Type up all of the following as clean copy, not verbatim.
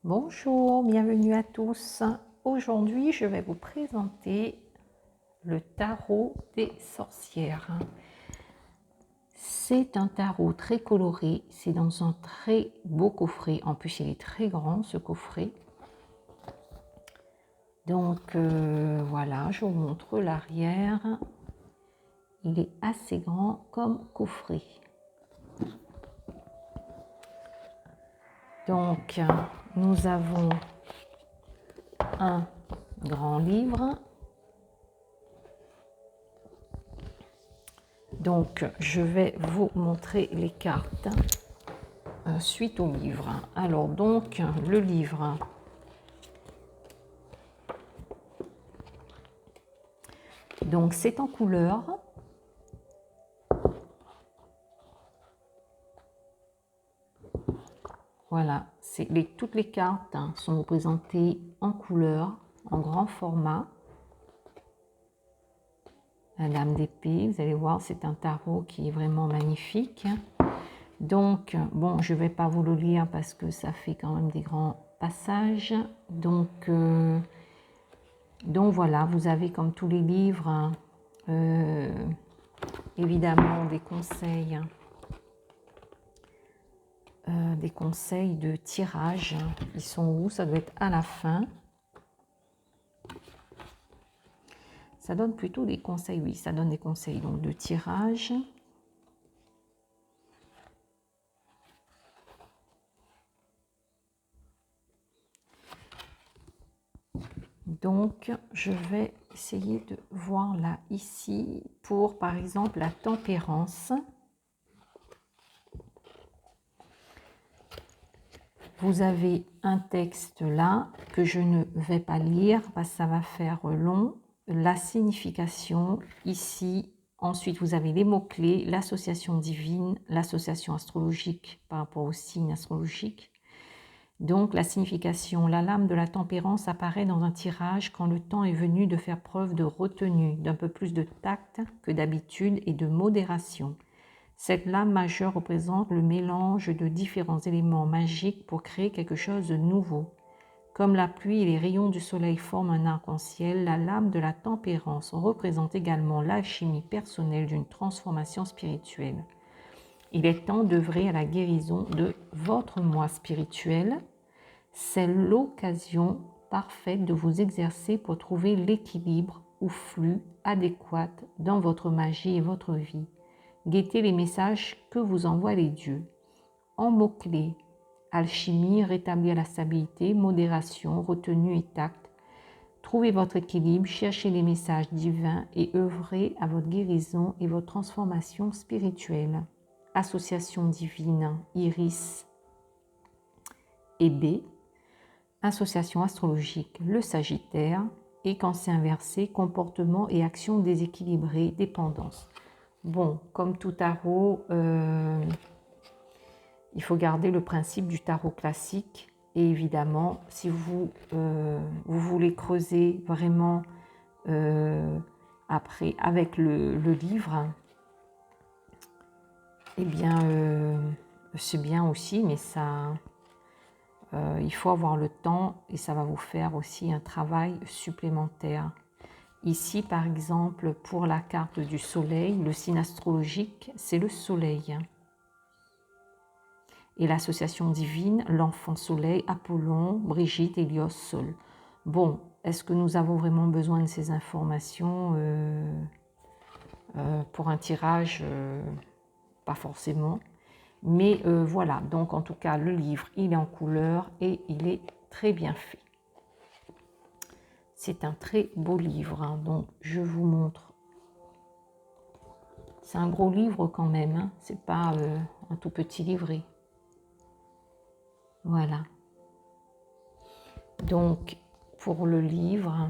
Bonjour, bienvenue à tous. Aujourd'hui, je vais vous présenter le tarot des sorcières. C'est un tarot très coloré, c'est dans un très beau coffret. En plus, il est très grand, ce coffret. Donc, voilà, je vous montre l'arrière. Il est assez grand comme coffret. Donc, nous avons un grand livre. Donc, je vais vous montrer les cartes suite au livre. Alors, donc, le livre. Donc, c'est en couleur. Voilà, toutes les cartes sont représentées en couleur, en grand format. La dame d'épée, vous allez voir, c'est un tarot qui est vraiment magnifique. Donc, bon, je ne vais pas vous le lire parce que ça fait quand même des grands passages. Donc voilà, vous avez comme tous les livres, évidemment des conseils de tirage. Ils sont où? Ça doit être à la fin. Ça donne plutôt des conseils, oui, ça donne des conseils donc de tirage. Donc, je vais essayer de voir là, ici, pour par exemple la tempérance. Vous avez un texte là que je ne vais pas lire parce que ça va faire long. La signification ici. Ensuite, vous avez les mots-clés, l'association divine, l'association astrologique par rapport au signe astrologique. Donc, la signification, la lame de la tempérance apparaît dans un tirage quand le temps est venu de faire preuve de retenue, d'un peu plus de tact que d'habitude et de modération. Cette lame majeure représente le mélange de différents éléments magiques pour créer quelque chose de nouveau. Comme la pluie et les rayons du soleil forment un arc-en-ciel, la lame de la tempérance représente également l'alchimie personnelle d'une transformation spirituelle. Il est temps d'œuvrer à la guérison de votre moi spirituel. C'est l'occasion parfaite de vous exercer pour trouver l'équilibre ou flux adéquat dans votre magie et votre vie. Guettez les messages que vous envoient les dieux. En mots-clés, alchimie, rétablir la stabilité, modération, retenue et tact. Trouvez votre équilibre, cherchez les messages divins et œuvrez à votre guérison et votre transformation spirituelle. Association divine, Iris et B. Association astrologique, le Sagittaire. Et quand c'est inversé, comportement et action déséquilibrés, dépendance. Bon, comme tout tarot, il faut garder le principe du tarot classique. Et évidemment, si vous voulez creuser vraiment après avec le livre, eh bien, c'est bien aussi, mais ça, il faut avoir le temps et ça va vous faire aussi un travail supplémentaire. Ici, par exemple, pour la carte du soleil, le signe astrologique, c'est le soleil. Et l'association divine, l'enfant soleil, Apollon, Brigitte, Hélios, Sol. Bon, est-ce que nous avons vraiment besoin de ces informations pour un tirage? Pas forcément. Mais voilà, donc en tout cas, le livre, il est en couleur et il est très bien fait. C'est un très beau livre, hein. Donc je vous montre. C'est un gros livre quand même, hein. C'est pas un tout petit livret. Voilà. Donc pour le livre,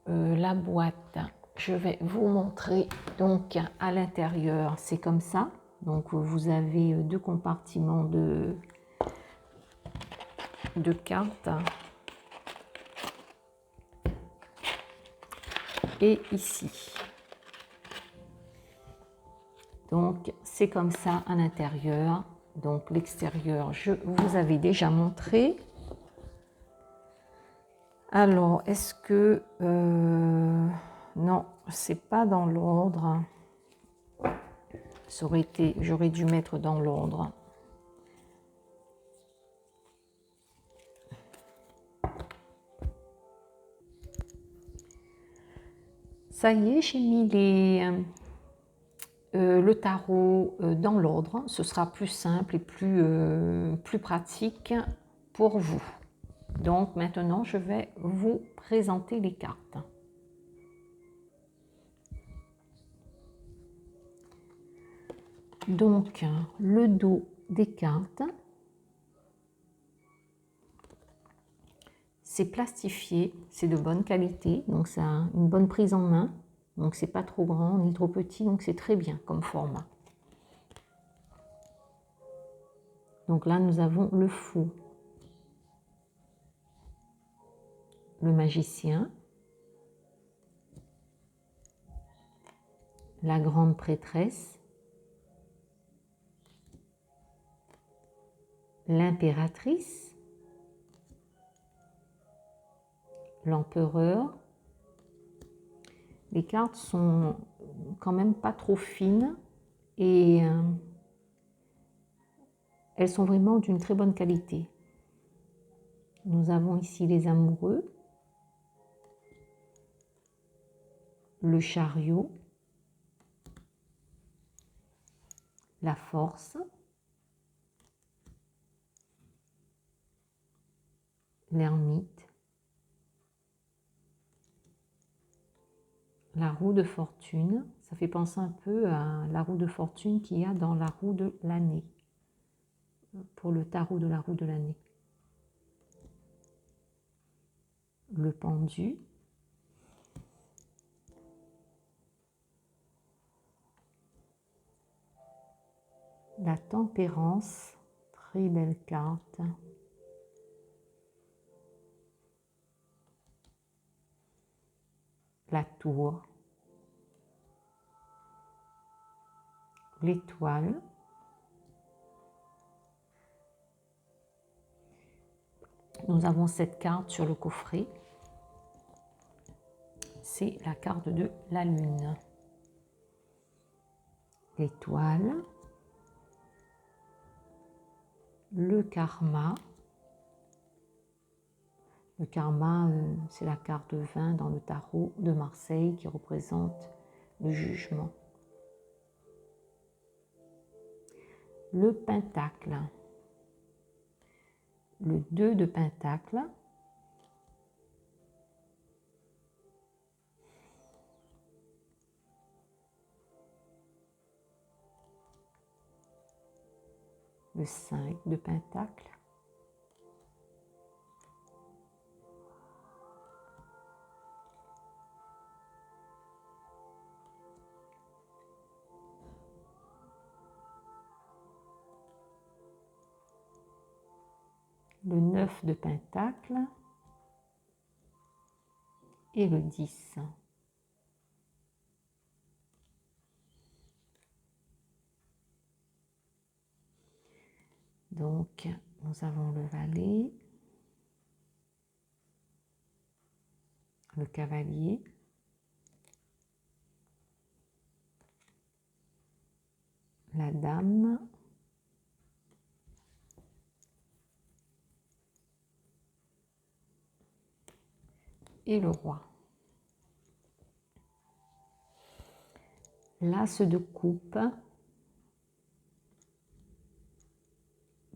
la boîte, je vais vous montrer. Donc à l'intérieur, c'est comme ça. Donc vous avez deux compartiments de cartes. Et ici. Donc c'est comme ça à l'intérieur. Donc l'extérieur, je vous avais déjà montré. Alors, est-ce que... non, c'est pas dans l'ordre. Ça aurait été... J'aurais dû mettre dans l'ordre. Ça y est, j'ai mis le tarot dans l'ordre. Ce sera plus simple et plus pratique pour vous. Donc maintenant, je vais vous présenter les cartes. Donc, le dos des cartes, c'est plastifié, c'est de bonne qualité, donc ça a une bonne prise en main. Donc c'est pas trop grand ni trop petit, donc c'est très bien comme format. Donc là, nous avons le fou, le magicien, la grande prêtresse, l'impératrice, l'empereur. Les cartes sont quand même pas trop fines et elles sont vraiment d'une très bonne qualité. Nous avons ici les amoureux, le chariot, la force, l'ermite, la roue de fortune. Ça fait penser un peu à la roue de fortune qu'il y a dans la roue de l'année, pour le tarot de la roue de l'année. Le pendu, la tempérance, très belle carte. La tour, l'étoile, nous avons cette carte sur le coffret, c'est la carte de la lune, l'étoile, le karma. Le karma, c'est la carte 20 dans le tarot de Marseille qui représente le jugement. Le pentacle, le 2 de pentacle, le 5 de pentacle, le 9 de pentacle et le 10. Donc, nous avons le valet, le cavalier, la dame, et le roi. L'as de coupe,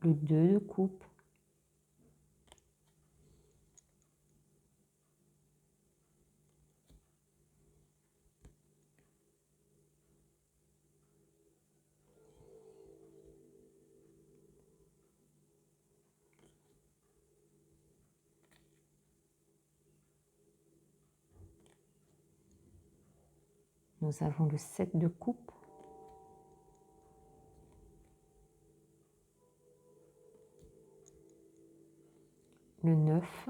le 2 de coupe, nous avons le 7 de coupe, le 9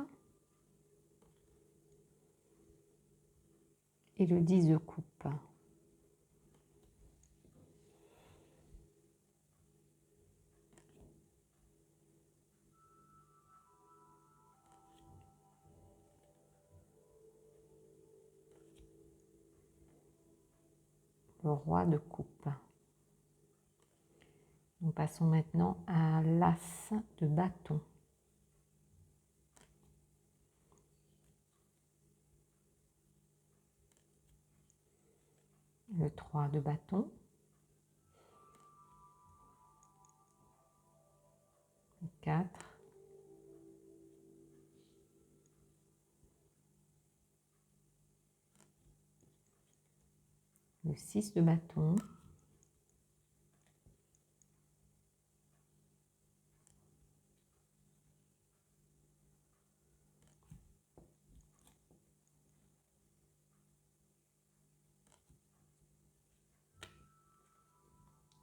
et le 10 de coupe. le roi de coupe. Nous passons maintenant à l'as de bâton. Le 3 de bâton. Le 4. Le 6 de bâton.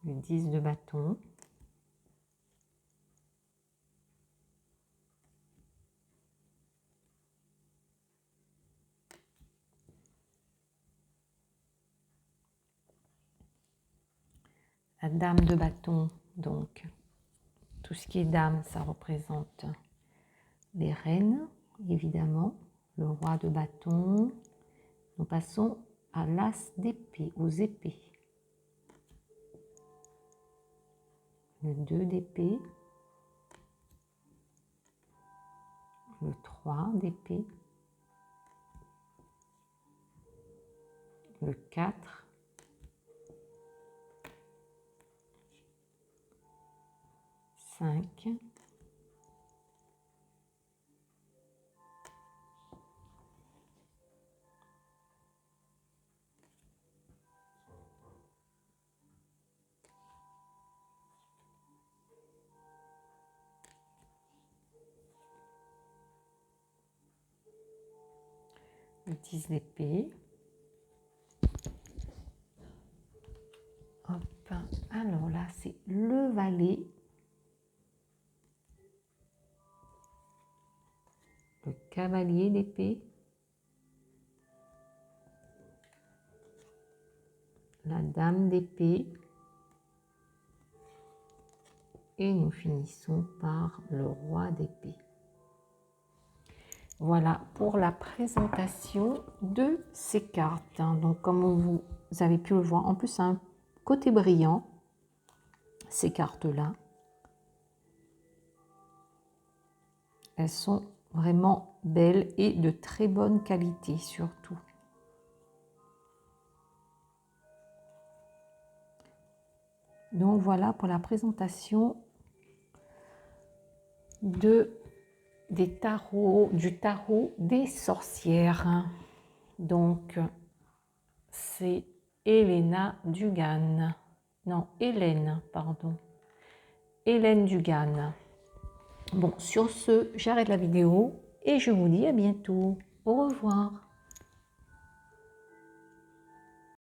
Le 10 de bâton. La dame de bâton, donc, tout ce qui est dame, ça représente les reines, évidemment. Le roi de bâton. Nous passons à l'as d'épée, aux épées. Le 2 d'épée. Le 3 d'épée. Le 4. Le 10 d'épée. Hop, alors là c'est le valet. Le cavalier d'épée. La dame d'épée. Et nous finissons par le roi d'épée. Voilà pour la présentation de ces cartes. Donc comme vous avez pu le voir, en plus un côté brillant, ces cartes-là. Elles sont vraiment belles et de très bonne qualité surtout. Donc voilà pour la présentation du tarot des sorcières. Donc c'est Hélène Dugan. Non, Hélène, pardon. Hélène Dugan. Bon, sur ce, j'arrête la vidéo et je vous dis à bientôt. Au revoir.